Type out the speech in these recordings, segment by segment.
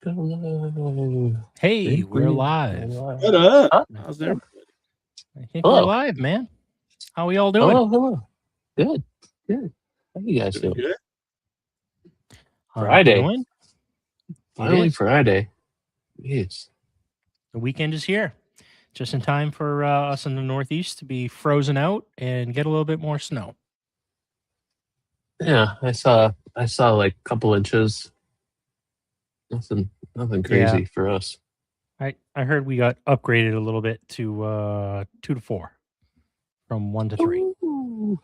Go. Hey, we're live. What up? Huh? How's there? I think Hello. we're live, man. How we all doing? Hello. Good. How you guys Doing doing? good? Friday. Doing? Finally is. Friday. Yes. The weekend is here. Just in time for us in the Northeast to be frozen out and get a little bit more snow. Yeah, I saw like a couple inches. Nothing crazy for us. I heard we got upgraded a little bit to 2 to 4 from 1 to 3. Ooh.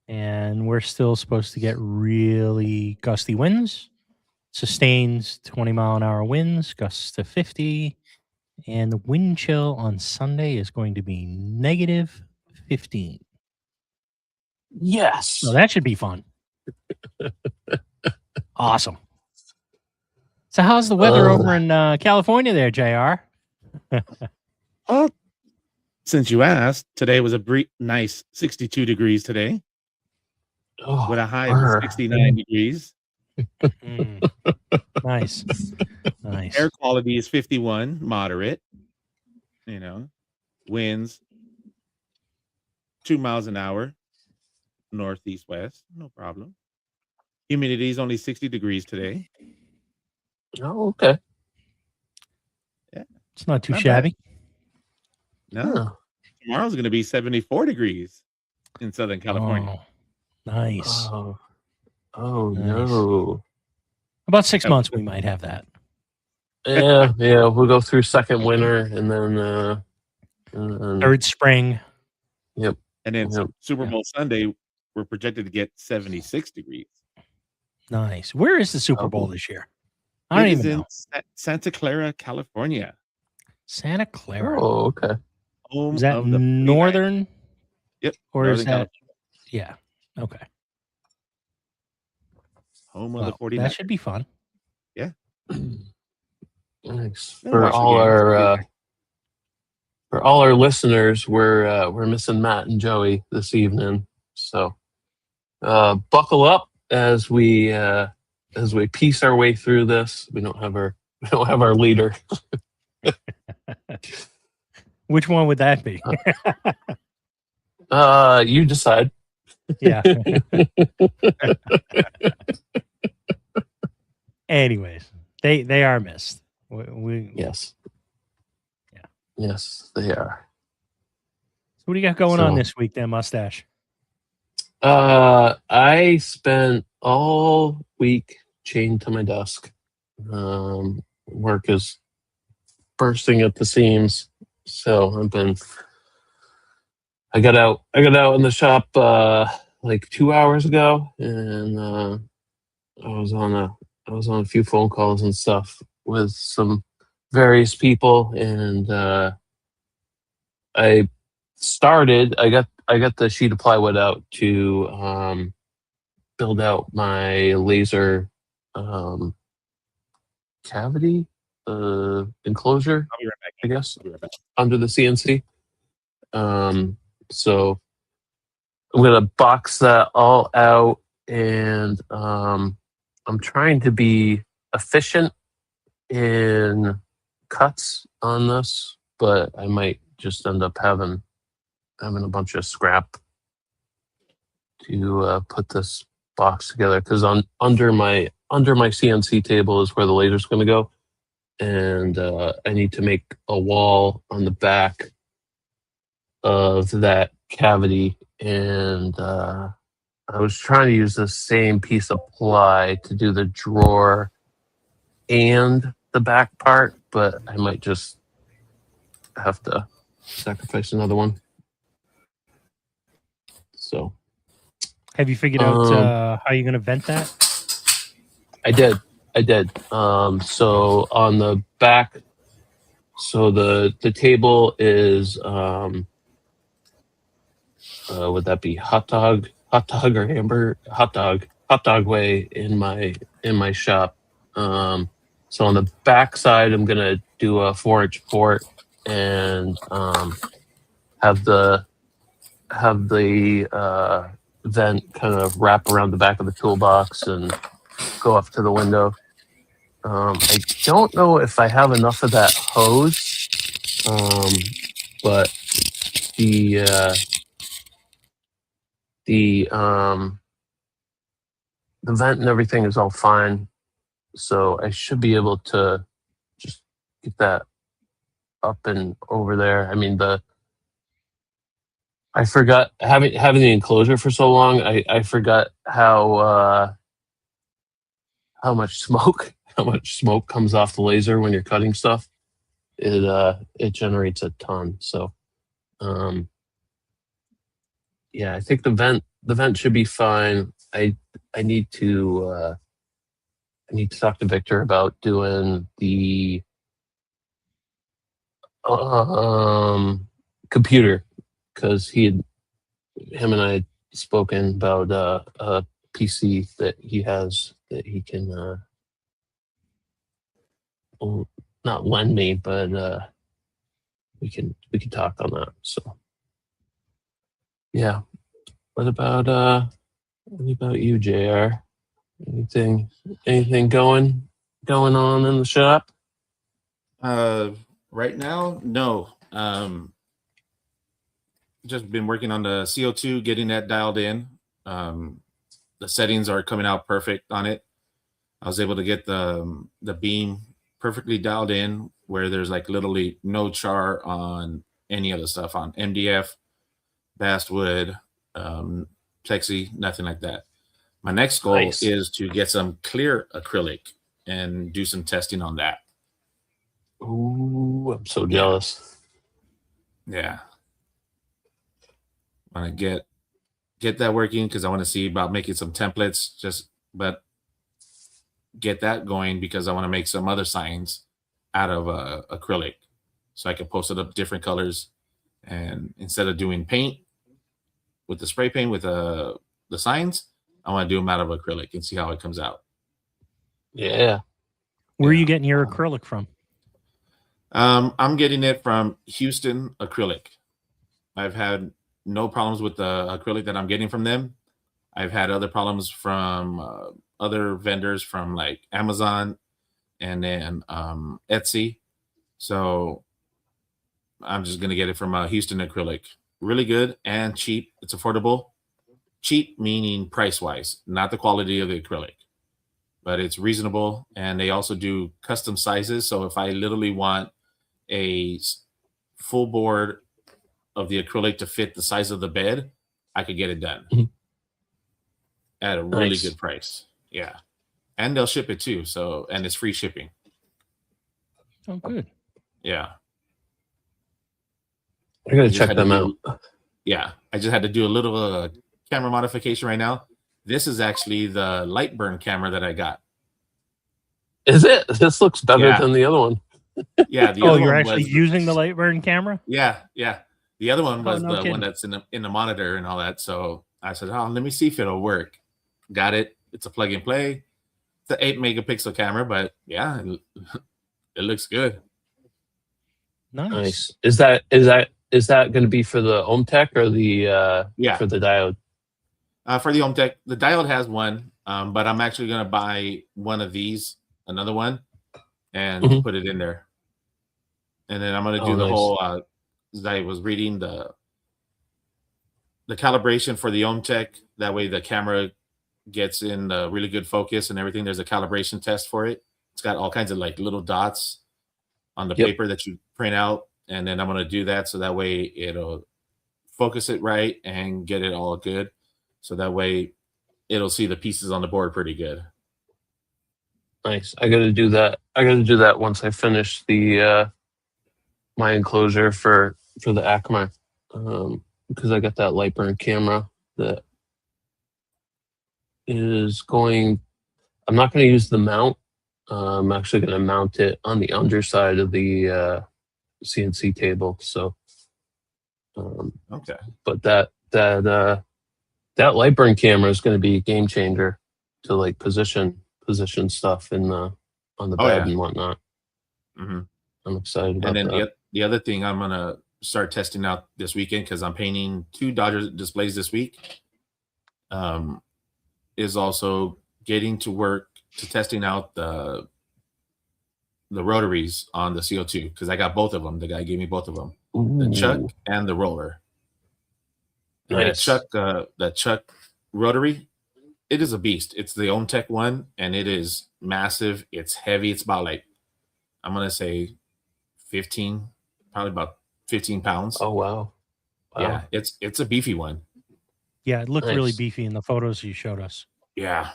And we're still supposed to get really gusty winds, sustained 20-mile-an-hour winds, gusts to 50. And the wind chill on Sunday is going to be negative 15. Yes. So that should be fun. Awesome. So how's the weather over in California there, JR? Well, since you asked, today was a nice 62 degrees today with a high of 69 degrees. Nice. Air quality is 51, moderate. Winds 2 miles an hour, northeast west, no problem. Humidity is only 60 degrees today. Oh, okay. Yeah, it's not too Not shabby. No, Oh, tomorrow's going to be 74 degrees in Southern California. Oh, nice. oh Nice. no. About 6 months we might have that. Yeah. We'll go through second winter and then Third spring. Yep. And then Yep. Super Bowl Sunday, we're projected to get 76 degrees. Nice. Where is the Super Bowl this year? I don't It even is know. in Santa Clara, California. Santa Clara. Oh, okay. Home Is that of the 49ers. northern? Yep. Or Northern is that? California. Yeah. Okay. Home of Well, the 49ers. that should be fun. Yeah. Nice. Yeah, For watch the all games. our listeners, we're missing Matt and Joey this evening. So buckle up as we piece our way through this. We don't have our leader. Which one would that be? You decide. Yeah. Anyways, they are missed. We Yes. Yeah. Yes, they are. So what do you got going on So- this week, then, Mustache? I spent all week chained to my desk. Work is bursting at the seams, so I got out in the shop like 2 hours ago, and I was on a few phone calls and stuff with some various people, and I got the sheet of plywood out to build out my laser cavity enclosure, I'll be right back. I guess, I'll be right back. under the CNC. So I'm gonna box that all out, and I'm trying to be efficient in cuts on this, but I might just end up having a bunch of scrap to put this box together, because under my CNC table is where the laser's going to go, and I need to make a wall on the back of that cavity, and I was trying to use the same piece of ply to do the drawer and the back part, but I might just have to sacrifice another one. So Have you figured out how you're going to vent that? I did. So on the back, so the table is would that be hot dog or hamburger? Hot dog way in my shop. So on the back side, I'm gonna do a 4-inch port and have the vent kind of wrap around the back of the toolbox and go up to the window. I don't know if I have enough of that hose, but the vent and everything is all fine, so I should be able to just get that up and over there. I mean, I forgot having the enclosure for so long. I forgot how much smoke comes off the laser when you're cutting stuff. It generates a ton. So yeah, I think the vent should be fine. I need to talk to Victor about doing the computer, because him and I had spoken about a PC that he has that he can not lend me, but we can talk on that. So yeah. What about you, JR? Anything going on in the shop? Right now, no. Just been working on the CO2, getting that dialed in. The settings are coming out perfect on it. I was able to get the beam perfectly dialed in, where there's like literally no char on any of the stuff on MDF, basswood, plexi, nothing like that. My next goal is to get some clear acrylic and do some testing on that. Ooh, I'm so jealous. Yeah. I want to get that working, because I want to see about making some templates, but get that going, because I want to make some other signs out of acrylic, so I can post it up different colors. And instead of doing paint with the spray paint with the signs, I want to do them out of acrylic and see how it comes out. Yeah. Where are you getting your acrylic from? I'm getting it from Houston Acrylic. I've had no problems with the acrylic that I'm getting from them. I've had other problems from other vendors, from like Amazon and then Etsy. So I'm just going to get it from Houston Acrylic. Really good and cheap. It's affordable. Cheap meaning price-wise, not the quality of the acrylic, but it's reasonable. And they also do custom sizes. So if I literally want a full board of the acrylic to fit the size of the bed, I could get it done at a really good price. Yeah. And they'll ship it too. So, and it's free shipping. Oh, good. Yeah. I gotta check them out. Yeah. I just had to do a little camera modification right now. This is actually the Lightburn camera that I got. Is it? This looks better than the other one. Yeah. The other you're actually using the Lightburn camera? Yeah. Yeah. The other one was one that's in the monitor and all that. So I said, oh, let me see if it'll work. Got it. It's a plug and play. It's an 8 megapixel camera, but yeah, it looks good. Nice. Is that going to be for the OhmTech or the for the diode? For the OhmTech, the diode has one, but I'm actually going to buy one of these, another one, and put it in there. And then I'm going to do the whole. I was reading the calibration for the OhmTech. That way, the camera gets in really good focus and everything. There's a calibration test for it. It's got all kinds of like little dots on the paper that you print out, and then I'm going to do that so that way it'll focus it right and get it all good. So that way it'll see the pieces on the board pretty good. Nice. I got to do that. Once I finish the my enclosure for the Acma, because I got that Lightburn camera that is going. I'm not going to use the mount. I'm actually going to mount it on the underside of the CNC table. So, okay. But that Lightburn camera is going to be a game changer to like position stuff in the on the bed and whatnot. Mm-hmm. I'm excited about that. And then the other thing I'm gonna start testing out this weekend, because I'm painting 2 Dodger displays this week, is also getting to work to testing out the the rotaries on the CO2 because I got both of them. The guy gave me both of them, the chuck Ooh, and the roller. And nice. that chuck rotary, it is a beast. It's the OMTech one, and it is massive. It's heavy. It's about like, I'm gonna say 15, probably about 15 pounds. Oh wow. Wow. Yeah, it's a beefy one. Yeah, it looked really Nice. beefy in the photos you showed us. Yeah.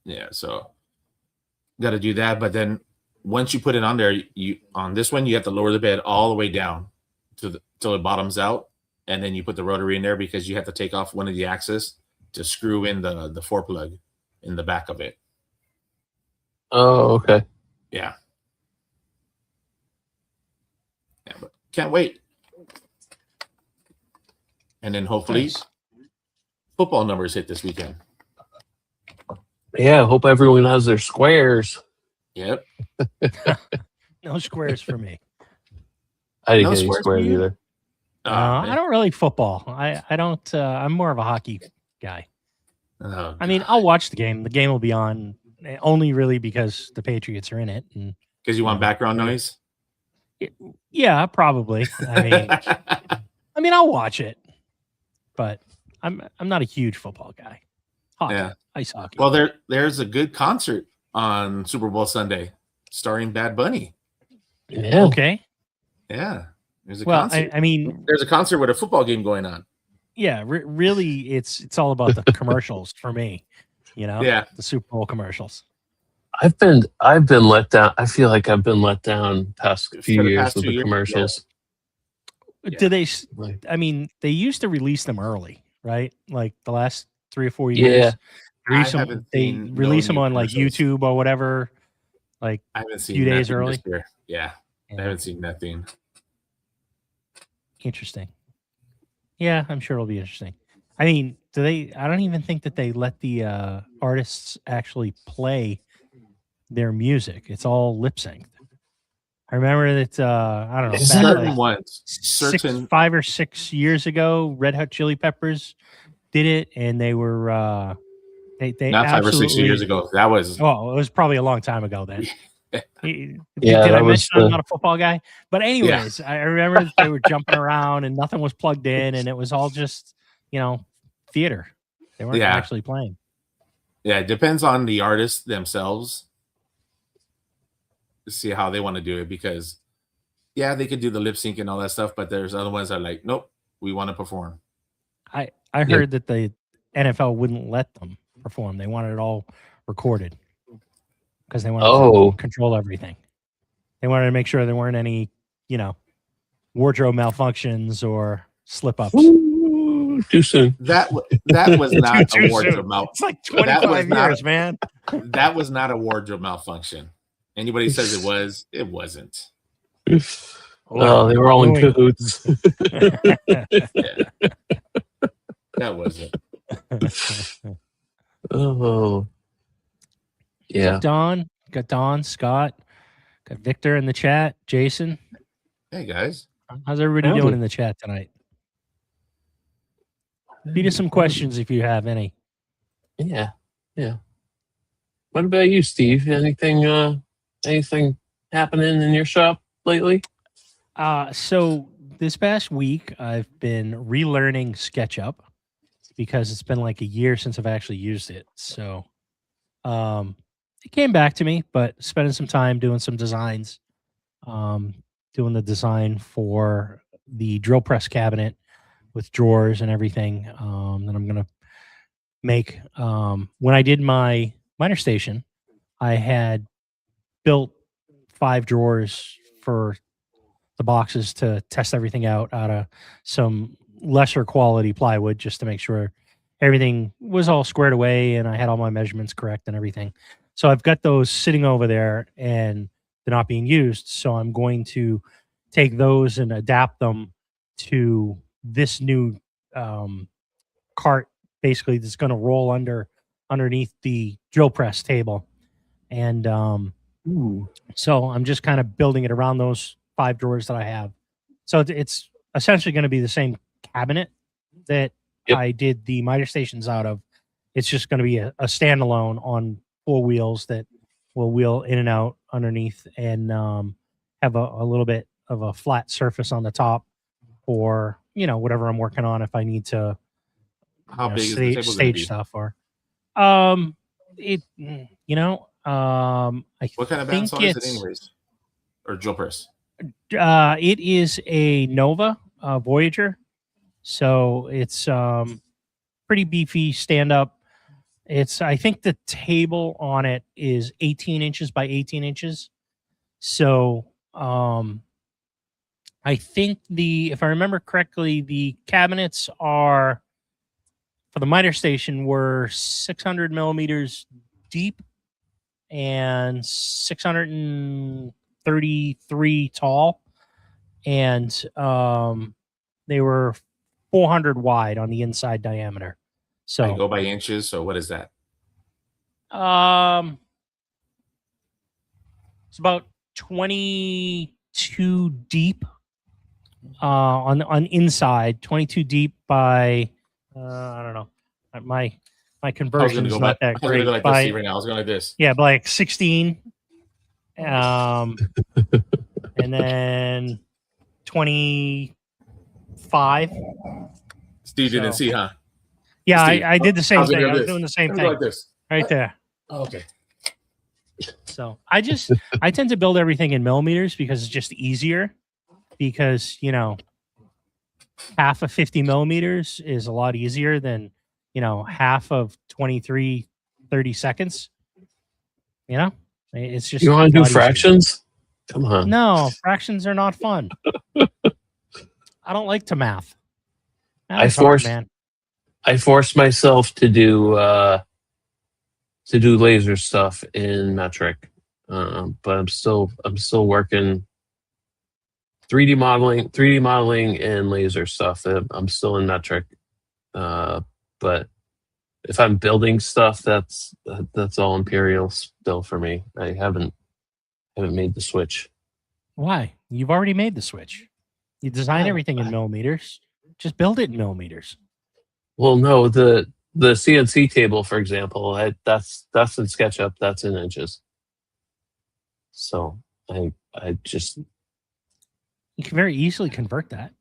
Yeah, so got to do that, but then once you put it on there, you on this one you have to lower the bed all the way down till it bottoms out, and then you put the rotary in there because you have to take off one of the axes to screw in the 4-plug in the back of it. Oh, okay. Yeah. Yeah, but can't wait. And then hopefully Nice. football numbers hit this weekend. Yeah, hope everyone has their squares. Yep. No squares for me. I didn't No get any squares for squares you? either. I don't really football. I don't. I'm more of a hockey guy. I mean, I'll watch the game. The game will be on only really because the Patriots are in it. And because you want background noise. yeah, probably. I mean, I'll watch it, but I'm not a huge football guy. Hockey, Yeah. ice hockey. Well, there's a good concert on Super Bowl Sunday starring Bad Bunny. Yeah. Okay. Yeah. There's a Well, concert. I mean, There's a concert with a football game going on. yeah, really, it's all about the commercials for me. You know, Yeah. the Super Bowl commercials. I've been let down. I feel like I've been let down past few For the years past with 2 the years, commercials. Yeah. Do they? Like, I mean, they used to release them early, right? Like the last 3 or 4 Yeah. years. I haven't They seen no release them new on like commercials. YouTube or whatever. Like, I haven't seen few days nothing early. this year. Yeah. I yeah, haven't seen nothing. interesting. Yeah, I'm sure it'll be interesting. I mean, do they? I don't even think that they let the artists actually play their music. It's all lip synced. I remember that. I don't know. Is back that- Certain like ones. Certain 5 or 6 years ago, Red Hot Chili Peppers did it, and they were they not 5 or 6 absolutely- years ago. That was Oh, it was probably a long time ago then. Yeah, did I that was mention I'm the- not a football guy? But anyways, I remember that they were jumping around and nothing was plugged in, and it was all just theater. They weren't Yeah. actually playing. yeah, it depends on the artists themselves to see how they want to do it because yeah, they could do the lip sync and all that stuff, but there's other ones that are like, nope, we want to perform. I heard that the NFL wouldn't let them perform. They wanted it all recorded because they wanted Oh. to control everything. They wanted to make sure there weren't any, wardrobe malfunctions or slip ups. Ooh, too soon. That was not Too a wardrobe soon. malfunction. It's like That was 25 not- years, man. That was not a wardrobe malfunction. Anybody says it was, it wasn't. Oh, they were all in Doing- cahoots. That wasn't. Oh. Yeah. Got Don, Scott, got Victor in the chat, Jason. Hey guys. How's everybody Howdy. doing in the chat tonight? Feed us some questions if you have any. Yeah. Yeah. What about you, Steve? Anything happening in your shop lately? So this past week, I've been relearning SketchUp because it's been like a year since I've actually used it. So it came back to me, but spending some time doing some designs, doing the design for the drill press cabinet with drawers and everything that I'm going to make. When I did my miner station, I had built 5 drawers for the boxes to test everything out of some lesser quality plywood just to make sure everything was all squared away and I had all my measurements correct and everything. So I've got those sitting over there and they're not being used. So I'm going to take those and adapt them to this new cart, basically that's going to roll underneath the drill press table. And Ooh. so I'm just kind of building it around those 5 drawers that I have. So it's essentially going to be the same cabinet that Yep. I did the miter stations out of. It's just going to be a standalone on 4 wheels that will wheel in and out underneath and have a little bit of a flat surface on the top for whatever I'm working on if I need to How big is the table going to stage be? stuff or it I What kind of think bandsaw is it it's anyways? Or drill press? it is a Nova Voyager, so it's pretty beefy stand up. I think the table on it is 18 inches by 18 inches. So I think if I remember correctly, the cabinets are for the miter station were 600 millimeters deep and 633 tall, and they were 400 wide on the inside diameter. So I go by inches. So what is that? It's about 22 deep on inside, 22 deep by I don't know. My conversion is not that great. I was going to go like this right now. I was going like this. Yeah, by like 16. And then 25. Steve didn't see, huh? Yeah, Steve, I did the same thing. I was this. doing the same Let me thing go like this. right there. Oh, okay. So I tend to build everything in millimeters because it's just easier. Because half of 50 millimeters is a lot easier than half of 23 30 seconds. It's just You want to do a lot easier. fractions? Come on. No, fractions are not fun. I don't like to math. I forced myself to do laser stuff in metric, but I'm still working 3D modeling and laser stuff. I'm still in metric, but if I'm building stuff, that's all Imperial still for me. I haven't made the switch. Why? You've already made the switch. You design everything in millimeters. Just build it in millimeters. Well, no, the CNC table, for example, that's in SketchUp. That's in inches. So I just you can very easily convert that.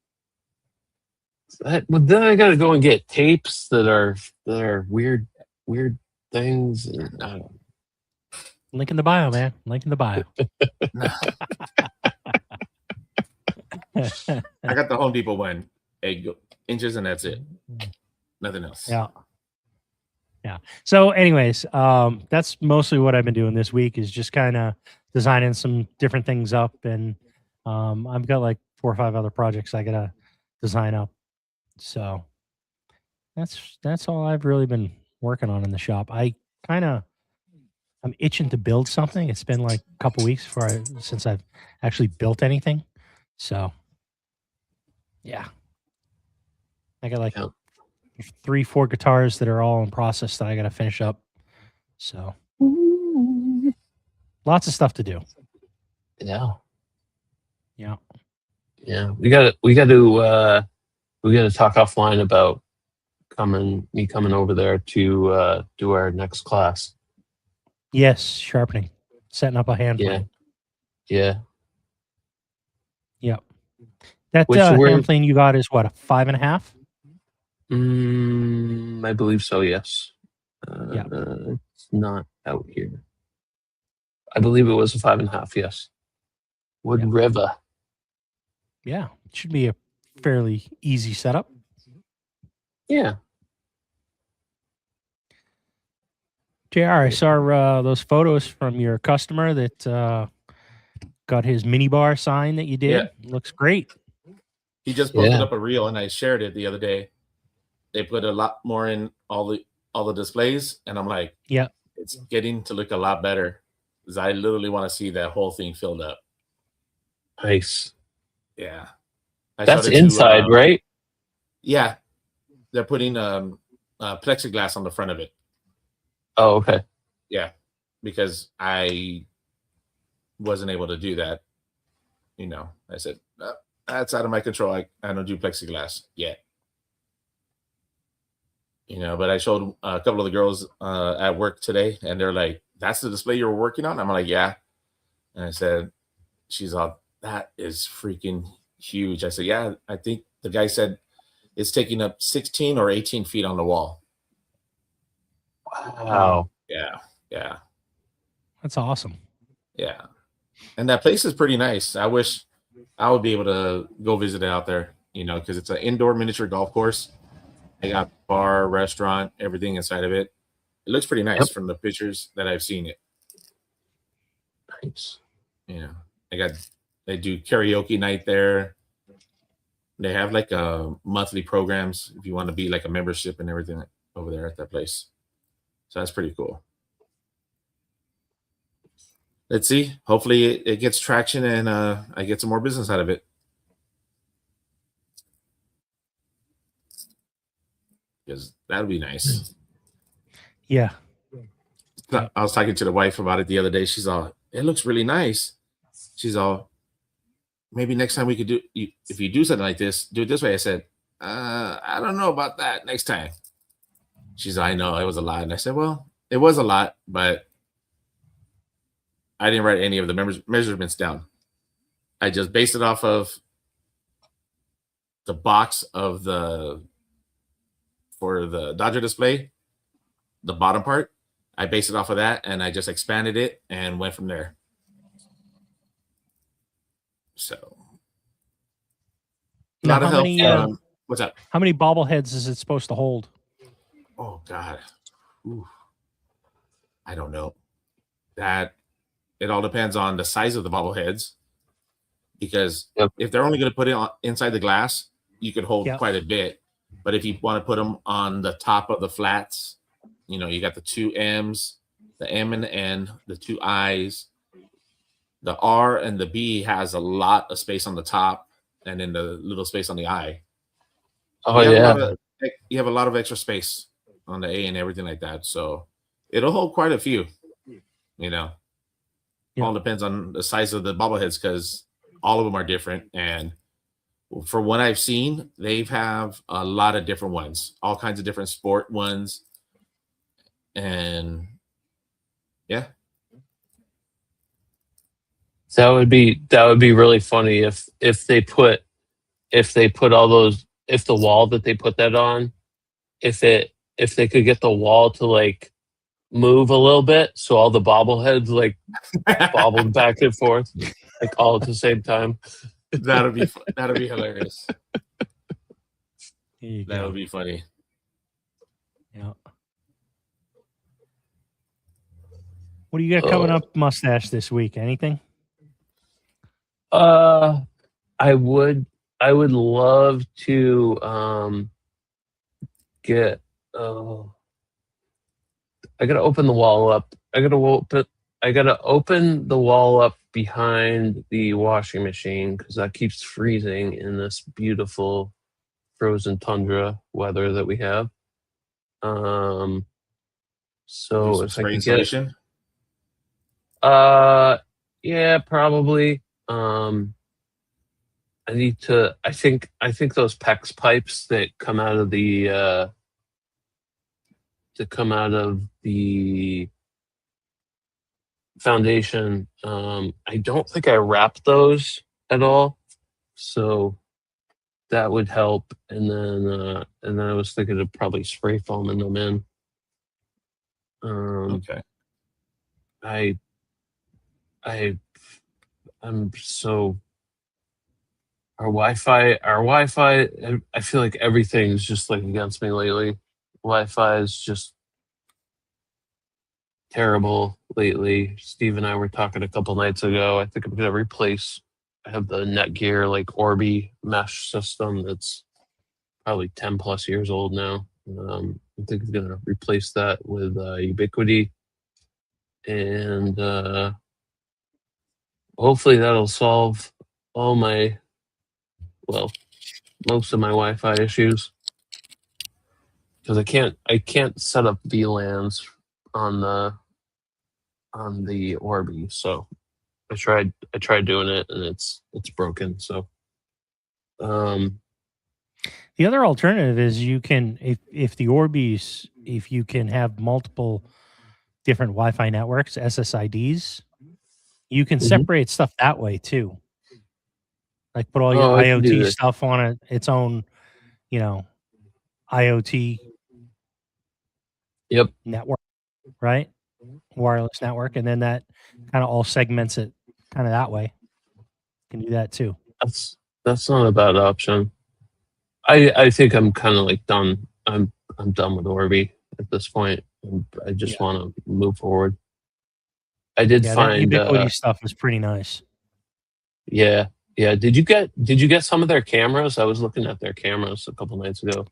But then I got to go and get tapes that are weird things. And I don't know. Link in the bio, man. Link in the bio. I got the Home Depot one, 8 inches, and that's it. Nothing else. Yeah. So, anyways, that's mostly what I've been doing this week is just kind of designing some different things up, and I've got like 4 or 5 other projects I gotta design up. So that's all I've really been working on in the shop. I'm itching to build something. It's been like a couple weeks since I've actually built anything. So yeah, I got like 3-4 guitars that are all in process that I got to finish up. So lots of stuff to do. Yeah. We got to talk offline about me coming over there to do our next class. Yes, sharpening, setting up a hand plane. Yeah. Yep. That hand plane you got is what, a 5.5? I believe so. Yes. Yeah. It's not out here. I believe it was a 5.5. Yes. Wood River. Yeah, it should be a fairly easy setup. Yeah. JR, I saw those photos from your customer that got his mini bar sign that you did. Yeah. Looks great. He just posted up a reel, and I shared it the other day. They put a lot more in all the displays, and I'm like, yeah, it's getting to look a lot better because I literally want to see that whole thing filled up. Nice. Yeah. That's inside, right? Yeah. They're putting plexiglass on the front of it. Oh, okay. Yeah. Because I wasn't able to do that. I said, that's out of my control. I don't do plexiglass yet. But I showed a couple of the girls at work today, and they're like, that's the display you were working on? I'm like, yeah. And I said, she's all, that is freaking huge. I said, yeah, I think the guy said it's taking up 16 or 18 feet on the wall. Wow. Yeah. Yeah. That's awesome. Yeah. And that place is pretty nice. I wish I would be able to go visit it out there, because it's an indoor miniature golf course. They got bar, restaurant, everything inside of it. It looks pretty nice from the pictures that I've seen it. Nice. Yeah. They do karaoke night there. They have like monthly programs if you want to be like a membership and everything over there at that place. So that's pretty cool. Let's see. Hopefully it gets traction and I get some more business out of it. Because that would be nice. Yeah. I was talking to the wife about it the other day. She's all, it looks really nice. She's all, maybe next time we could if you do something like this, do it this way. I said, I don't know about that next time. She's like, I know it was a lot. And I said, well, it was a lot, but I didn't write any of the measurements down. I just based it off of the box of for the Dodger display, the bottom part. I based it off of that and I just expanded it and went from there. So Now, lot of how help. many, What's up? how many bobbleheads is it supposed to hold? Oh God. Ooh. I don't know. That it all depends on the size of the bobbleheads. Because if they're only going to put it inside the glass, you could hold quite a bit. But if you want to put them on the top of the flats, you got the two M's, the M and the N, the two I's. The R and the B has a lot of space on the top and then the little space on the I. Oh, You have a lot of extra space on the A and everything like that. So it'll hold quite a few, All depends on the size of the bobbleheads because all of them are different. And for what I've seen, they have a lot of different ones, all kinds of different sport ones. And yeah. That would be really funny if they put all those, if the wall that they put that on, if they could get the wall to like move a little bit so all the bobbleheads like bobbled back and forth like all at the same time. That'll be hilarious. That would be funny. Yeah. What do you got coming up, Mustache, this week? Anything? I would love to get I gotta open the wall up. I gotta open the wall up behind the washing machine because that keeps freezing in this beautiful frozen tundra weather that we have. So if I can get yeah, probably. I need to. I think those PEX pipes that come out of the foundation. I don't think I wrapped those at all, so that would help. And then I was thinking of probably spray foaming them in. Okay. I'm so. Our Wi-Fi, I feel like everything's just like against me lately. Wi-Fi is just terrible lately. Steve and I were talking a couple nights ago. I think I'm going to replace, I have the Netgear like Orbi mesh system that's probably 10 plus years old now. I think I'm going to replace that with Ubiquiti. And hopefully that'll solve all my, most of my Wi-Fi issues. Because I can't set up VLANs on the Orbi, so I tried doing it and it's broken. So the other alternative is you can if the Orbis, if you can have multiple different Wi-Fi networks, SSIDs, You can Mhm. separate stuff that way too. Like put all your Oh, I can do IoT that. stuff on its own, you know, IoT Yep. network, right? Wireless network, and then that kind of all segments it kind of that way. You can do that too. That's not a bad option. I think I'm kind of like done. I'm done with Orbi at this point. I just Yeah. want to move forward. I did Yeah, that find Ubiquity stuff is pretty nice. yeah. Did you get some of their cameras? I was looking at their cameras a couple nights ago.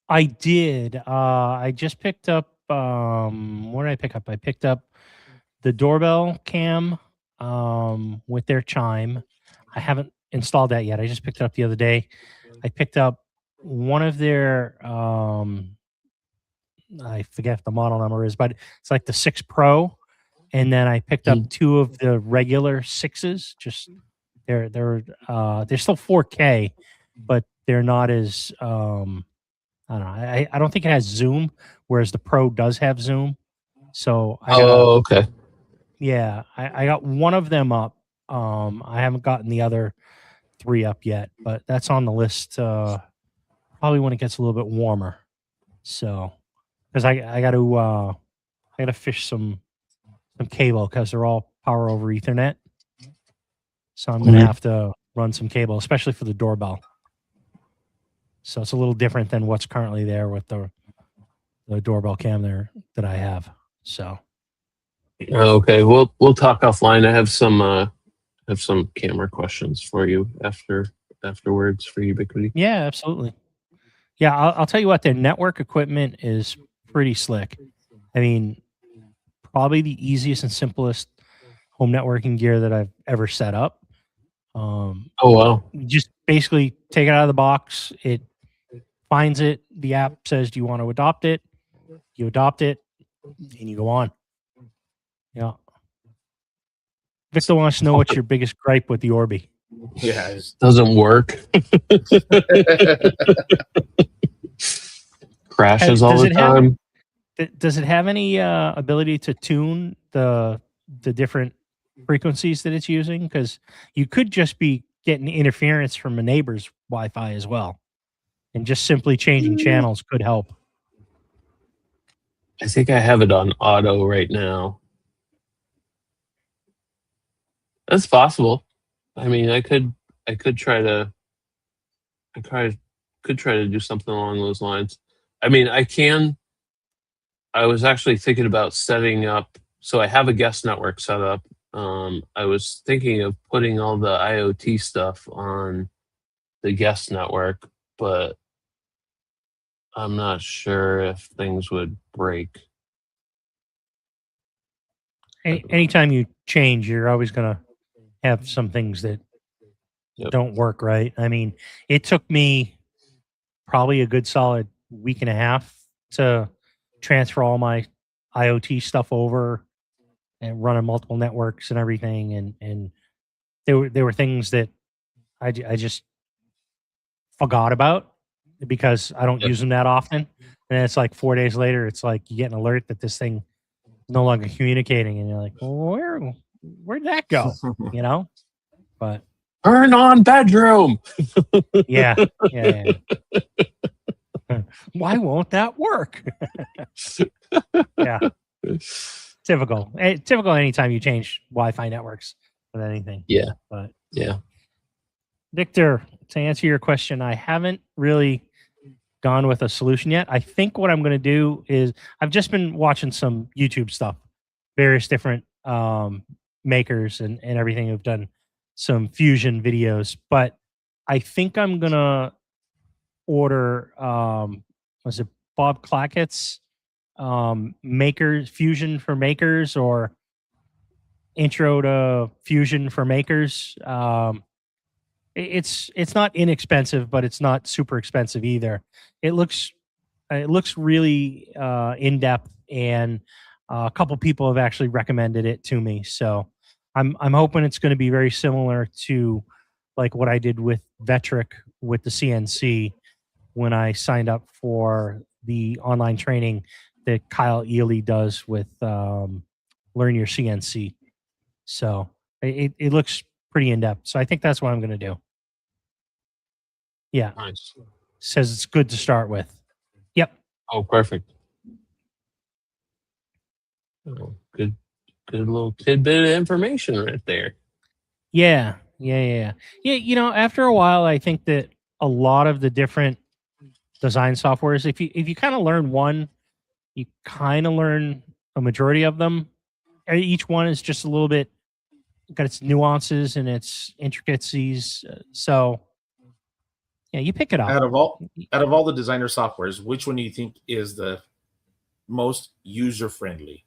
I did. I just picked up. What did I pick up? I picked up the doorbell cam with their chime. I haven't installed that yet. I just picked it up the other day. I picked up one of their. I forget what the model number is, but it's like the 6 Pro, and then I picked up 2 of the regular 6s. Just they're still 4K, but they're not as I don't know. I don't think it has zoom, whereas the Pro does have zoom. So I got Okay. yeah, I got one of them up. I haven't gotten the other 3 up yet, but that's on the list. Probably when it gets a little bit warmer. So because I got to fish some cable because they're all power over Ethernet. So I'm gonna Mhm. have to run some cable, especially for the doorbell. So it's a little different than what's currently there with the doorbell cam there that I have. So Okay. We'll talk offline. I have some camera questions for you afterwards for Ubiquity. yeah, absolutely. Yeah, I'll tell you what, their network equipment is pretty slick. I mean, probably the easiest and simplest home networking gear that I've ever set up. Oh wow. You just basically take it out of the box. It finds it. The app says, "Do you want to adopt it?" You adopt it, and you go on. Yeah. Victor wants to know what's your biggest gripe with the Orbi. Yeah, it's- Doesn't work. Crashes all Does the it have- time. Does it have any ability to tune the different frequencies that it's using? Because you could just be getting interference from a neighbor's Wi-Fi as well, and just simply changing channels could help. I think I have it on auto right now. That's possible. I mean, I could try to could try to do something along those lines. I mean, I was actually thinking about setting up. So I have a guest network set up. I was thinking of putting all the IoT stuff on the guest network, but I'm not sure if things would break. Anytime you change, you're always going to have some things that Yep. don't work right. I mean, it took me probably a good solid week and a half to transfer all my IoT stuff over and running multiple networks and everything. And there were things that I just forgot about because I don't Yep. use them that often. And it's like 4 days later, it's like you get an alert that this thing is no longer communicating, and you're like, well, where'd that go? You know? But Turn on bedroom. yeah. Why won't that work? Yeah. Typical. Typical anytime you change Wi-Fi networks with anything. Yeah. But Yeah. Victor, to answer your question, I haven't really gone with a solution yet. I think what I'm going to do is I've just been watching some YouTube stuff, various different makers and everything who've done some fusion videos, but I think I'm going to order, was it Bob Clackett's makers fusion for makers or intro to fusion for makers. It's not inexpensive, but it's not super expensive either. It looks really in depth, and a couple people have actually recommended it to me. So I'm hoping it's going to be very similar to like what I did with Vetric with the CNC when I signed up for the online training that Kyle Ely does with Learn Your CNC. So it looks pretty in depth. So I think that's what I'm going to do. Yeah, Nice. says it's good to start with. Yep. Oh, perfect. Oh, good little tidbit of information right there. Yeah. Yeah. You know, after a while, I think that a lot of the different design softwares, if you kind of learn one, you kind of learn a majority of them. Each one is just a little bit got its nuances and its intricacies. So yeah, you pick it up. Out of all the designer softwares, which one do you think is the most user friendly?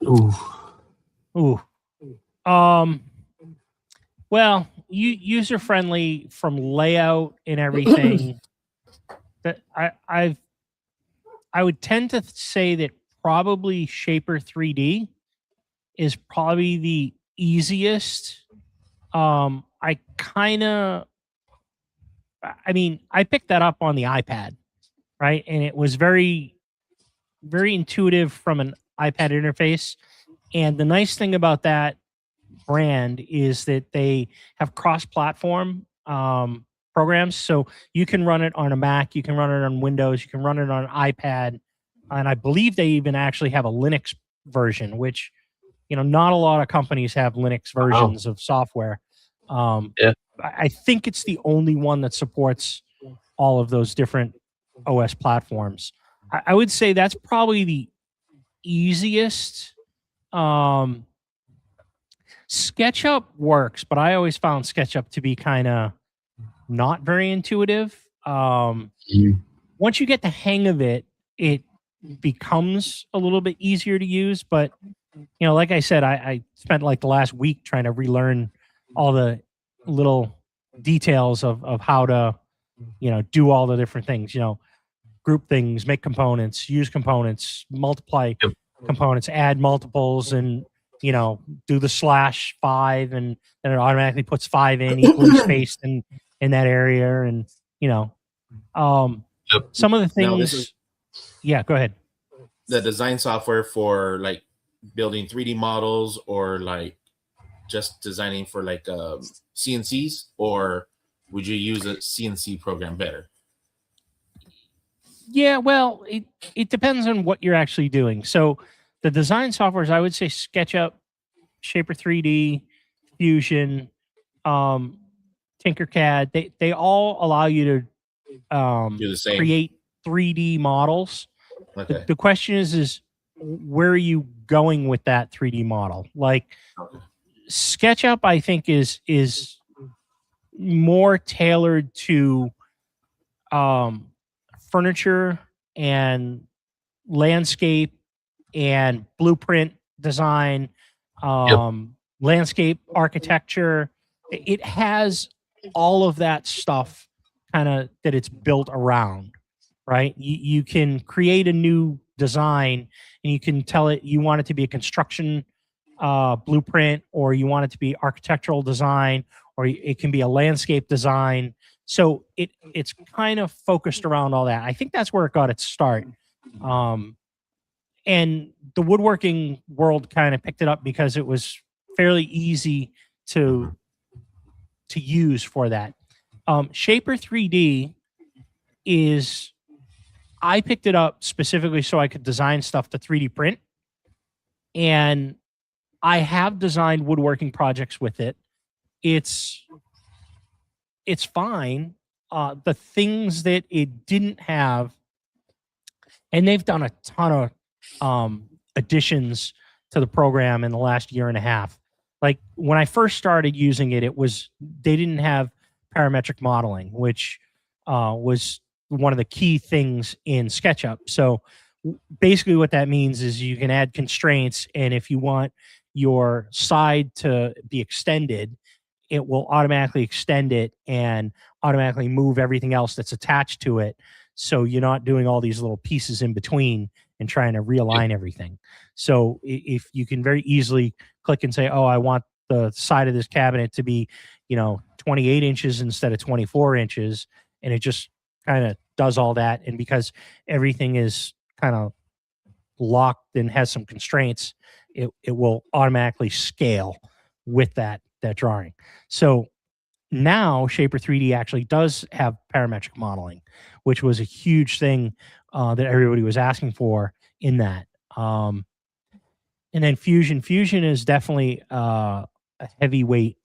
Ooh. Well, user friendly from layout and everything. That I would tend to say that probably Shaper 3D is probably the easiest. I picked that up on the iPad, right? And it was very, very intuitive from an iPad interface. And the nice thing about that brand is that they have cross-platform programs. So you can run it on a Mac, you can run it on Windows, you can run it on an iPad. And I believe they even actually have a Linux version, which, you know, not a lot of companies have Linux versions of software. Yeah. I think it's the only one that supports all of those different OS platforms. I would say that's probably the easiest. SketchUp works, but I always found SketchUp to be kind of not very intuitive. Once you get the hang of it, it becomes a little bit easier to use. But, you know, like I said, I spent like the last week trying to relearn all the little details of how to, you know, do all the different things, you know, group things, make components, use components, multiply components, add multiples, and, you know, do the /5, and then it automatically puts 5 in equally spaced in that area. And, you know, some of the things. Yeah, go ahead. The design software for like building 3D models, or like just designing for like CNCs, or would you use a CNC program better? Yeah, well, it depends on what you're actually doing. So the design softwares, I would say SketchUp, Shaper 3D, Fusion, Tinkercad, they all allow you to Do the same. create 3D models. Okay. The question is where are you going with that 3D model? Like SketchUp, I think is more tailored to furniture and landscape and blueprint design, landscape architecture. It has all of that stuff kind of that it's built around, right? You can create a new design and you can tell it you want it to be a construction blueprint, or you want it to be architectural design, or it can be a landscape design. So it's kind of focused around all that. I think that's where it got its start. And the woodworking world kind of picked it up because it was fairly easy to use for that. Shaper 3D is, I picked it up specifically so I could design stuff to 3D print. And I have designed woodworking projects with it. It's fine. The things that it didn't have, and they've done a ton of additions to the program in the last year and a half. Like when I first started using it, they didn't have parametric modeling, which was one of the key things in SketchUp. So basically what that means is you can add constraints, and if you want your side to be extended, it will automatically extend it and automatically move everything else that's attached to it. So you're not doing all these little pieces in between and trying to realign everything. So if you can very easily click and say, oh, I want the side of this cabinet to be, 28 inches instead of 24 inches. And it just kind of does all that. And because everything is kind of locked and has some constraints, it will automatically scale with that drawing. So now Shaper 3D actually does have parametric modeling, which was a huge thing that everybody was asking for in that. And then Fusion is definitely a heavyweight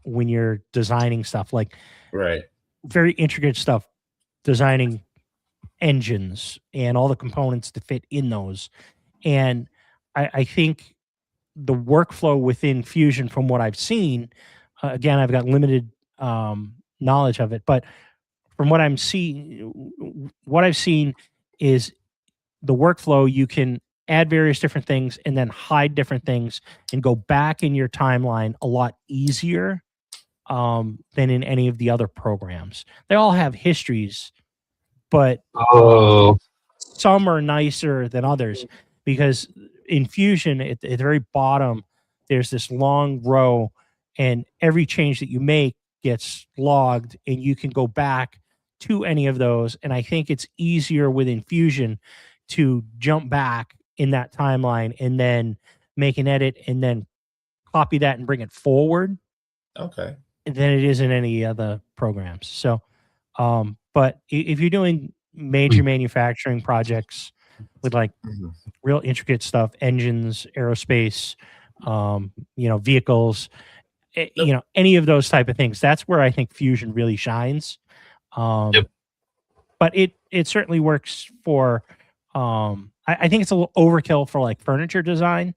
when you're designing stuff, like Right. very intricate stuff, designing engines and all the components to fit in those. And I think the workflow within Fusion, from what I've seen, again, I've got limited knowledge of it, but from what I've seen is the workflow. You can add various different things and then hide different things and go back in your timeline a lot easier than in any of the other programs. They all have histories, but some are nicer than others, because in Fusion, at the very bottom, there's this long row, and every change that you make gets logged, and you can go back to any of those. And I think it's easier within Fusion to jump back in that timeline and then make an edit and then copy that and bring it forward Okay. than it is in any other programs. So, but if you're doing major manufacturing projects with like real intricate stuff, engines, aerospace, vehicles, any of those type of things, that's where I think Fusion really shines. But it certainly works for, I think it's a little overkill for like furniture design.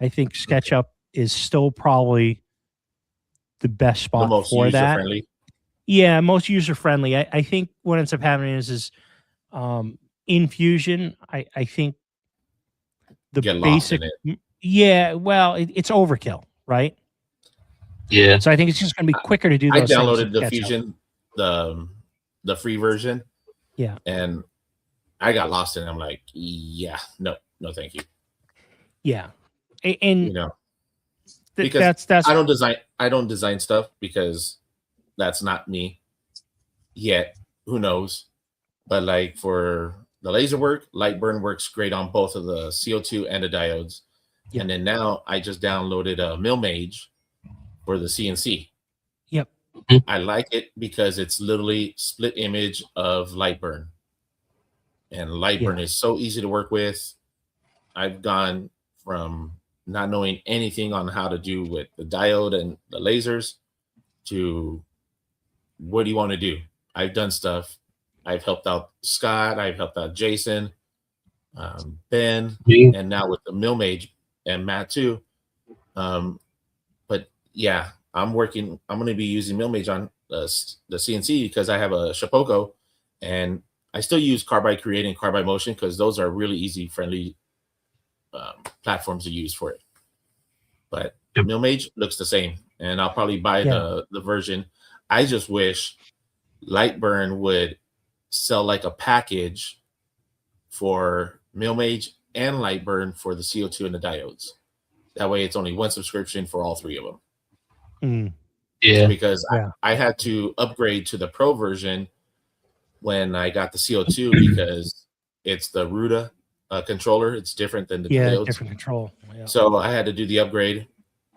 I think SketchUp is still probably the best spot the most for that. user-friendly. Yeah, most user friendly. I think what ends up happening is in Fusion, I think the Get lost basic, in it. yeah, well, it's overkill, right? Yeah. So I think it's just going to be quicker to do I those things downloaded in the SketchUp. Fusion, the free version. Yeah. And I got lost in it. I'm like, yeah, no, thank you. Yeah. And because that's I don't design stuff because that's not me yet. Who knows? But like for the laser work, Lightburn works great on both of the CO2 and the diodes. Yep. And then now I just downloaded a MillMage for the CNC. Yep. I like it because it's literally split image of Lightburn. And Lightburn is so easy to work with. I've gone from not knowing anything on how to do with the diode and the lasers to what do you want to do? I've done stuff. I've helped out Scott. I've helped out Jason, Ben, and now with the MillMage and Matt too. But yeah, I'm going to be using MillMage on the CNC because I have a Shapeoko, and I still use Carbide Create and Carbide Motion because those are really easy, friendly platforms to use for it. But MillMage looks the same, and I'll probably buy the version. I just wish Lightburn would sell like a package for MillMage and Lightburn for the CO2 and the diodes. That way it's only one subscription for all three of them. Yeah. Because I had to upgrade to the Pro version when I got the CO2 because it's the Ruda controller. It's different than the diodes. Different control. Yeah. So I had to do the upgrade.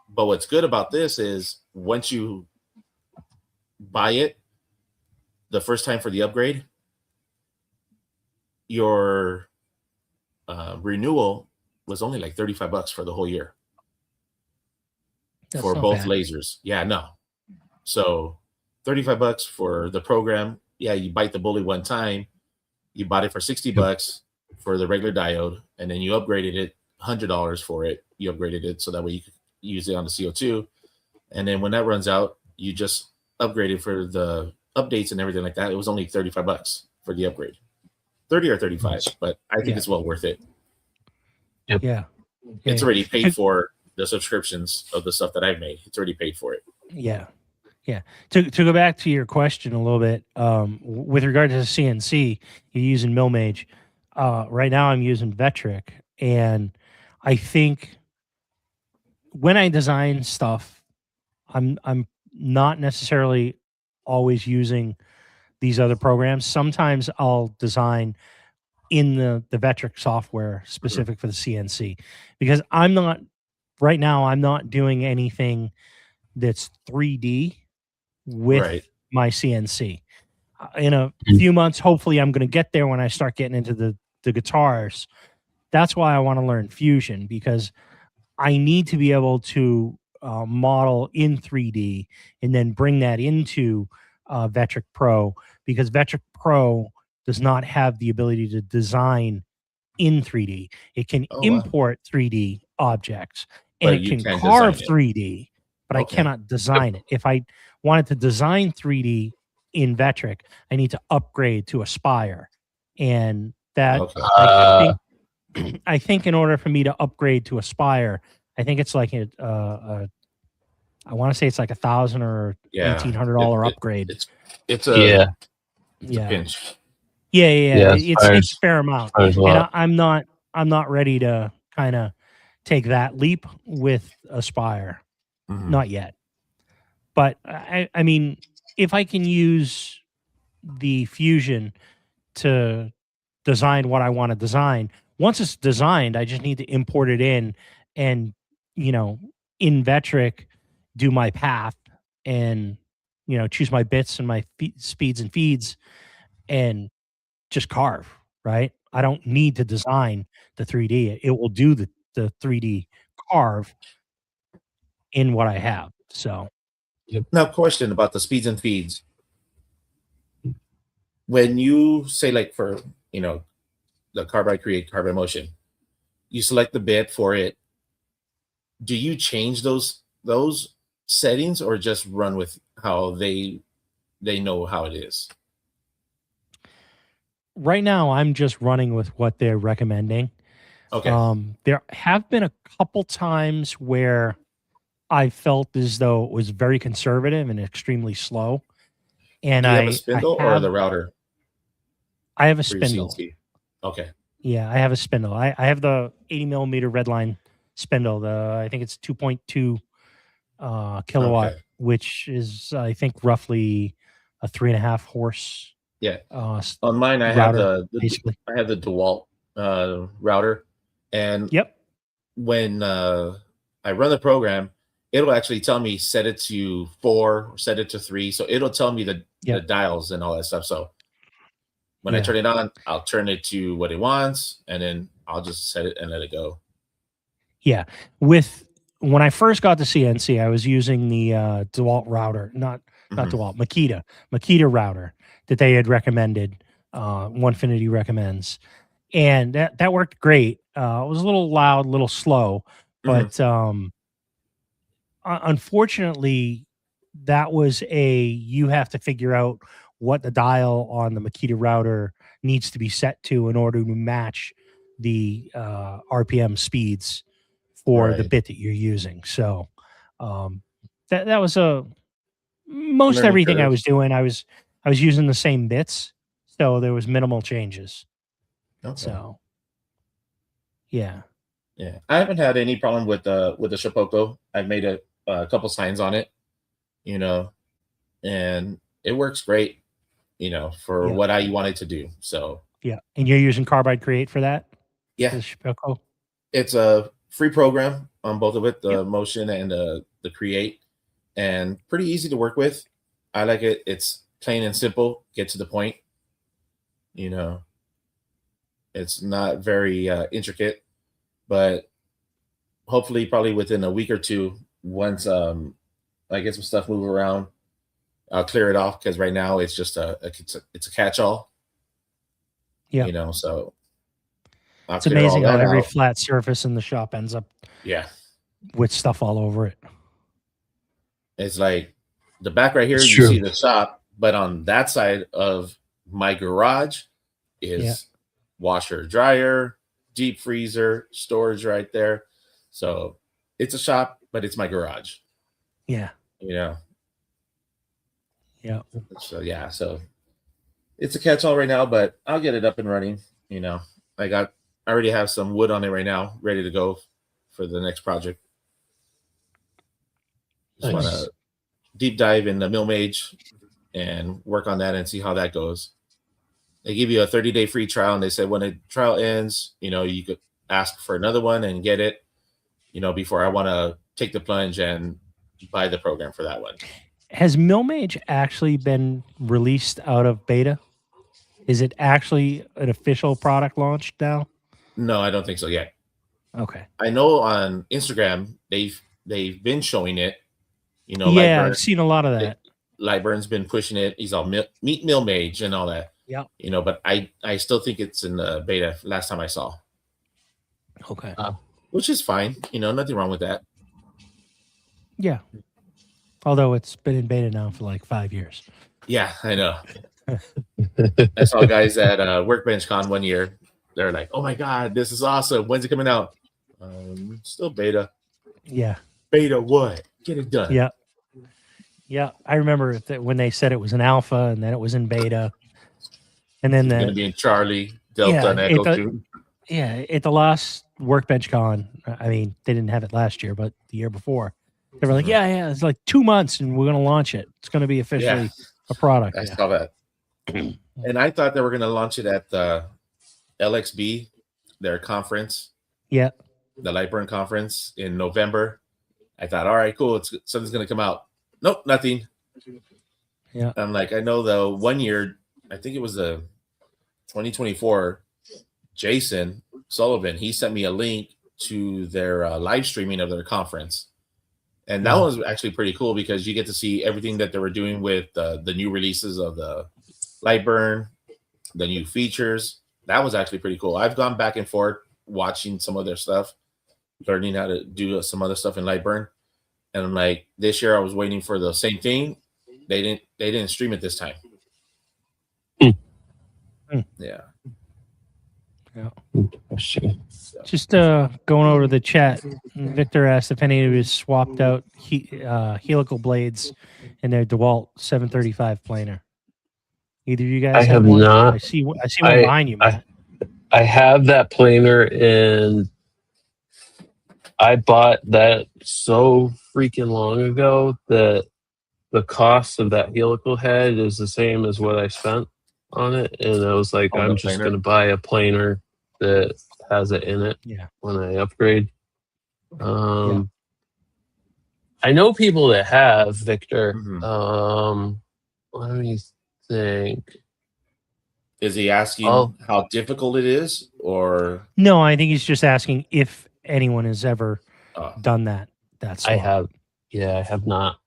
But what's good about this is once you buy it the first time for the upgrade, your renewal was only like $35 for the whole year. That's for not both bad. lasers. Yeah, no. So $35 for the program. Yeah, you bite the bullet one time. You bought it for $60 for the regular diode, and then you upgraded it $100 for it. You upgraded it so that way you could use it on the CO2. And then when that runs out, you just upgrade it for the updates and everything like that. It was only $35 for the upgrade. 30 or 35, but I think it's well worth it. Yeah. It's already paid for the subscriptions of the stuff that I've made. It's already paid for it. Yeah. To go back to your question a little bit, with regard to the CNC, you're using MillMage. Right now I'm using Vectric, and I think when I design stuff, I'm not necessarily always using these other programs. Sometimes I'll design in the Vectric software specific for the CNC, because I'm not right now. I'm not doing anything that's 3D with Right. my CNC. In a few months, hopefully, I'm going to get there when I start getting into the guitars. That's why I want to learn Fusion, because I need to be able to model in 3D and then bring that into Vectric Pro, because Vectric Pro does not have the ability to design in 3D. It can Oh, wow. import 3D objects and But it you can can't carve design it. 3D, but I Okay. cannot design it. If I wanted to design 3D in Vectric, I need to upgrade to Aspire. And that Okay. I think in order for me to upgrade to Aspire, I think it's like I want to say it's like $1,000 or Yeah. $1,800 upgrade. It's a Yeah. it's a pinch. Yeah, It's a fair amount, Aspire's a and lot. I'm not ready to kind of take that leap with Aspire, Mhm. not yet. But I mean, if I can use the Fusion to design what I want to design, once it's designed, I just need to import it in and, in Vectric, do my path and, choose my bits and my speeds and feeds and just carve, right? I don't need to design the 3D. It will do the 3D carve in what I have. So, Now, question about the speeds and feeds. When you say, like, for the Carbide Create, Carbide Motion, you select the bit for it. Do you change those settings, or just run with how they know how it is? right now I'm just running with what they're recommending. Okay. There have been a couple times where I felt as though it was very conservative and extremely slow. And Do you have a spindle or the router I have a for your spindle. CNC? Okay. Yeah, I have a spindle. I have the 80 millimeter Redline spindle. I think it's 2.2 kilowatt, Okay. which is I think roughly a 3.5 horse. Yeah. On mine, I router, have basically. I have the DeWalt router, and Yep. when I run the program, it'll actually tell me set it to 4 or set it to 3. So it'll tell me the dials and all that stuff. So when I turn it on, I'll turn it to what it wants, and then I'll just set it and let it go. Yeah. When I first got the CNC, I was using the DeWalt router, not DeWalt, Makita router that they had recommended. Onefinity recommends, and that worked great. It was a little loud, a little slow, but unfortunately, that was you have to figure out what the dial on the Makita router needs to be set to in order to match the RPM speeds for the bit that you're using. So that was most Learning everything curve. I was doing. I was using the same bits, so there was minimal changes. Okay. So yeah. I haven't had any problem with the Shapeoko. I've made a couple signs on it, and it works great, for what I wanted to do. So yeah, and you're using Carbide Create for that? Yeah, The Shapeoko? It's a free program on both of it, the Motion and the Create, and pretty easy to work with. I like it. It's plain and simple, get to the point. It's not very intricate, but hopefully probably within a week or two, once I get some stuff move around, I'll clear it off, because right now it's just it's a catch-all. Yeah. So it's amazing how every flat surface in the shop ends up with stuff all over it. It's like the back right here, you see the shop, but on that side of my garage is washer, dryer, deep freezer, storage right there. So it's a shop, but it's my garage. Yeah. Yeah. So so it's a catch-all right now, but I'll get it up and running. I already have some wood on it right now, ready to go for the next project. Just want to deep dive in the Mill Mage and work on that and see how that goes. They give you a 30-day free trial, and they said when the trial ends, you could ask for another one and get it, before I want to take the plunge and buy the program for that one. Has Milmage actually been released out of beta? Is it actually an official product launch now? No, I don't think so yet. Okay. I know on Instagram they've been showing it. Yeah, Lightburn, I've seen a lot of that. Lightburn's been pushing it. He's all meet Milmage and all that. Yeah. But I still think it's in the beta last time I saw. Okay. Which is fine. Nothing wrong with that. Yeah. Although it's been in beta now for like 5 years. Yeah, I know. I saw guys at Workbench Con one year. They're like, "Oh my god, this is awesome! When's it coming out?" Still beta. Yeah. Beta what? Get it done. Yeah. Yeah. I remember that when they said it was an alpha and then it was in beta. And then It's going to be in Charlie, Delta, and Echo too. Yeah. At the last Workbench Con, I mean, they didn't have it last year, but the year before, they were like, yeah, it's like 2 months and we're going to launch it. It's going to be officially a product. I saw that. And I thought they were going to launch it at the LXB, their conference. Yeah. The Lightburn conference in November. I thought, all right, cool. Something's going to come out. Nope, nothing. Yeah. I'm like, I know the 1 year, I think it was the 2024, Jason Sullivan, he sent me a link to their live streaming of their conference. And that was actually pretty cool because you get to see everything that they were doing with the new releases of the Lightburn, the new features. That was actually pretty cool. I've gone back and forth watching some of their stuff, learning how to do some other stuff in Lightburn. And I'm like, this year I was waiting for the same thing. They didn't stream it this time. Yeah. Just going over the chat, Victor asked if any of you swapped out helical blades in their DeWalt 735 planer. Either of you guys? I have one? not. I see one behind you, Matt. I have that planer, and I bought that so freaking long ago that the cost of that helical head is the same as what I spent on it. And I was like, I'm just going to buy a planer that has it in it when I upgrade. I know people that have, Victor. Let me think. Is he asking how difficult it is, or no? I think he's just asking if anyone has ever done that. That's I have. Yeah, I have not.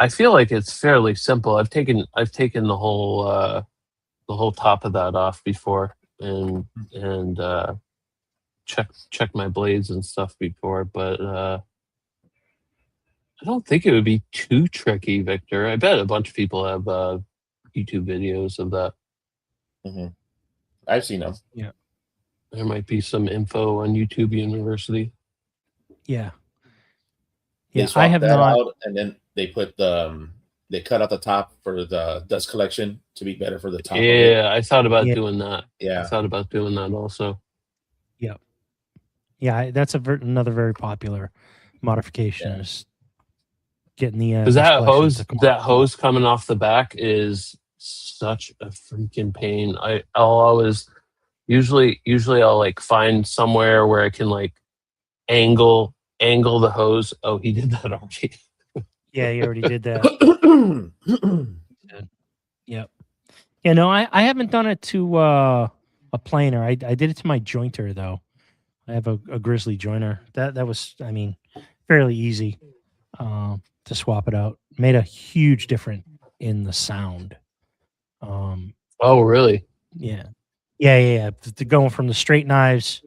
I feel like it's fairly simple. I've taken the whole top of that off before and check my blades and stuff before, but I don't think it would be too tricky, Victor. I bet a bunch of people have YouTube videos of that. I've seen them. Yeah, there might be some info on YouTube University. Yeah, I have that not. Out, and then they put they cut out the top for the dust collection to be better for the top. Yeah, I thought about doing that. Yeah, I thought about doing that also. Yeah, that's another very popular modification. Is getting the because that hose coming off the back is such a freaking pain. I'll always usually I'll like find somewhere where I can like angle the hose. Oh, he did that already. Yeah, he already did that. Yep. Yeah, no, I haven't done it to a planer. I did it to my jointer though. I have a Grizzly joiner. That was, I mean, fairly easy to swap it out. Made a huge difference in the sound. Oh, really? Yeah. Going from the straight knives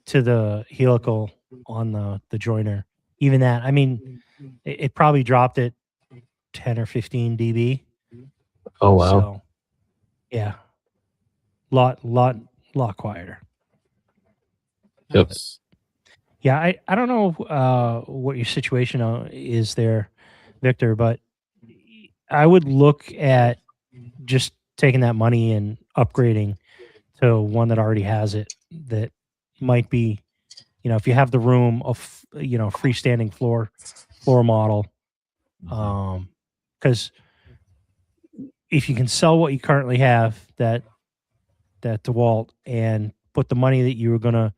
to the helical on the joiner. Even that, I mean, it probably dropped it 10 or 15 dB. Oh, wow. So, yeah. Lot quieter. Yep. Yeah, I don't know what your situation is there, Victor, but I would look at just taking that money and upgrading to one that already has it. That might be, if you have the room of, freestanding floor model, because if you can sell what you currently have, that DeWalt, and put the money that you were going to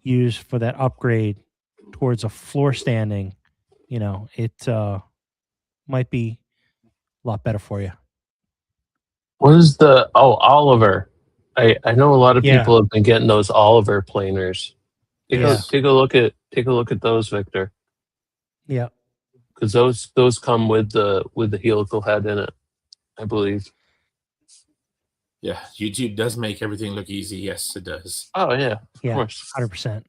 use for that upgrade towards a floor standing, it might be a lot better for you. What is Oliver? I know a lot of Yeah. people have been getting those Oliver planers. Take Yeah. a look at those, Victor, Yeah. because those come with the helical head in it, I believe. Yeah, YouTube does make everything look easy. Yes, it does. Oh yeah, of Yeah. course. 100%.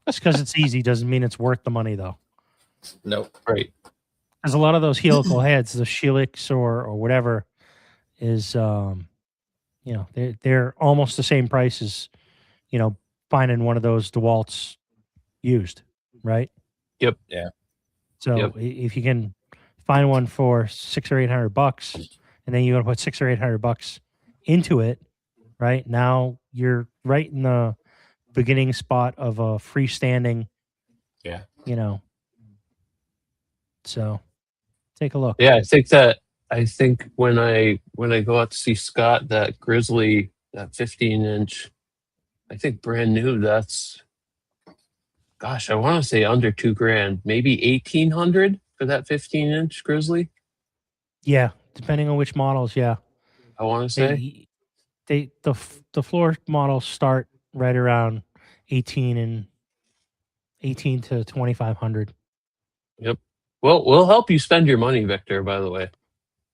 Just because it's easy doesn't mean it's worth the money, though. Nope. Right. Because a lot of those helical heads, the Sheelix or whatever, is they're almost the same price as finding one of those DeWalt's used, right? Yep. Yeah. So Yep. if you can find one for $600 or $800, and then you're gonna put $600 or $800 into it, right? Now you're right in the beginning spot of a freestanding. Yeah. So take a look. Yeah, I think when I go out to see Scott, that Grizzly, that 15-inch, I think brand new, that's, gosh, I want to say under $2,000, maybe 1,800 for that 15-inch Grizzly. Yeah, depending on which models. Yeah, I want to say. The floor models start right around 18 to 2,500. Yep. Well, we'll help you spend your money, Victor, by the way.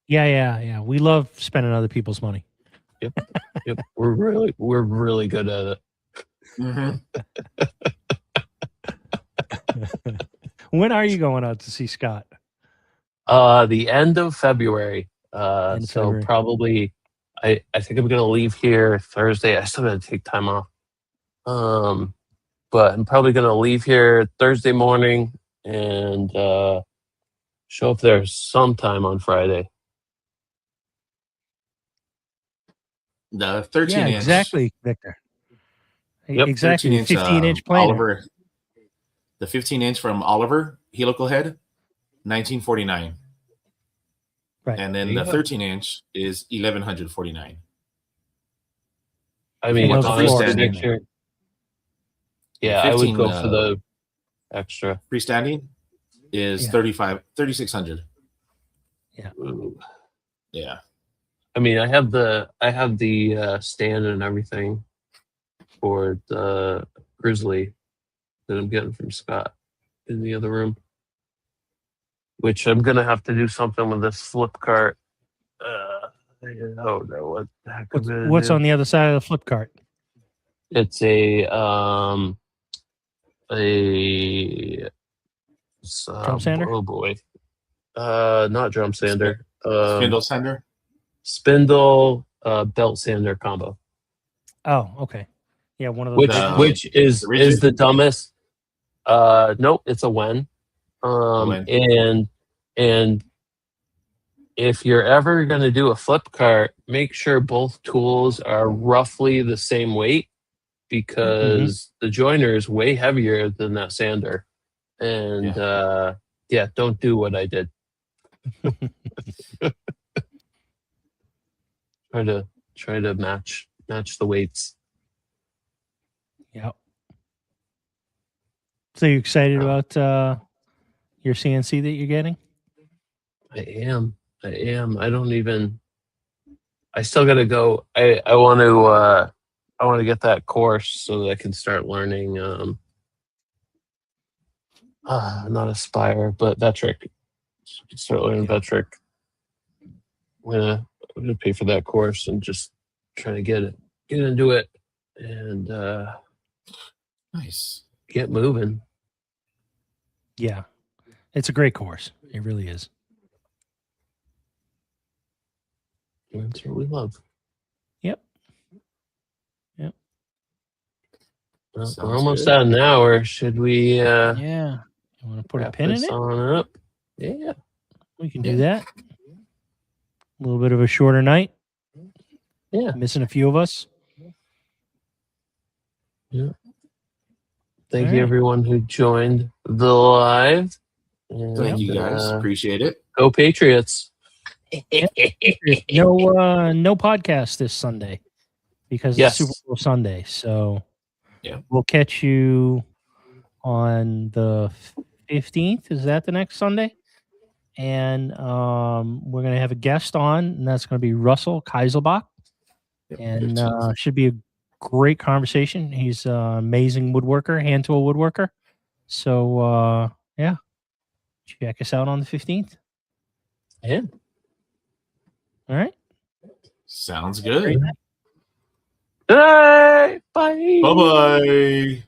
Yeah. We love spending other people's money. Yep. We're really good at it. Mm-hmm. When are you going out to see Scott? The end of February. End of So February. probably I think I'm gonna leave here Thursday. I still gotta take time off. But I'm probably gonna leave here Thursday morning and show up there sometime on Friday. The 13 Yeah, inch. exactly, Victor. Yep, Exactly. 13 inch 15-inch planer. Oliver. The 15 inch from Oliver helical head, 1949. Right. And then There you the go. 13 inch is 1149. I mean, those are honestly, freestanding. Victor, yeah, I would 15, go for the extra. Freestanding is Yeah. 3,600. Ooh. Yeah. I mean, I have the stand and everything for the Grizzly that I'm getting from Scott in the other room, which I'm gonna have to do something with this flip cart. I don't know what the heck I'm gonna What's do. on the other side of the flip cart? It's a Drum sander? Oh boy, not drum sander. Spindle sander. Spindle belt sander combo. Oh, okay. Yeah, one of those. Which is the rigid? the dumbest. Nope, it's a Wen. Wen. And if you're ever gonna do a flip cart, make sure both tools are roughly the same weight, because the joiner is way heavier than that sander. And don't do what I did. Try to match the weights. Yep. So you excited about your CNC that you're getting? I am. I don't even. I still got to go. I want to get that course so that I can start learning. Not Aspire, but Vectric. Start learning Vectric. I'm gonna pay for that course and just try to get into it and Nice. get moving. Yeah. It's a great course. It really is. That's what we love. Yep. Well, Sounds we're almost good. at an hour. Should we Yeah. You want to put a wrap pin in this it? on up? Yeah. We can do that. A little bit of a shorter night. Yeah. Missing a few of us. Thank All you, right. everyone who joined the live. Thank you guys. And, Appreciate it. go Patriots. No podcast this Sunday because Yes. it's Super Bowl Sunday. So Yeah. we'll catch you on the 15th. Is that the next Sunday? And we're going to have a guest on, and that's going to be Russell Keiselbach. Yep, And 15th. should be a great conversation. He's an amazing woodworker, hand tool woodworker. So, yeah, check us out on the 15th. Yeah. All right. Sounds good. Hey, bye. Bye bye.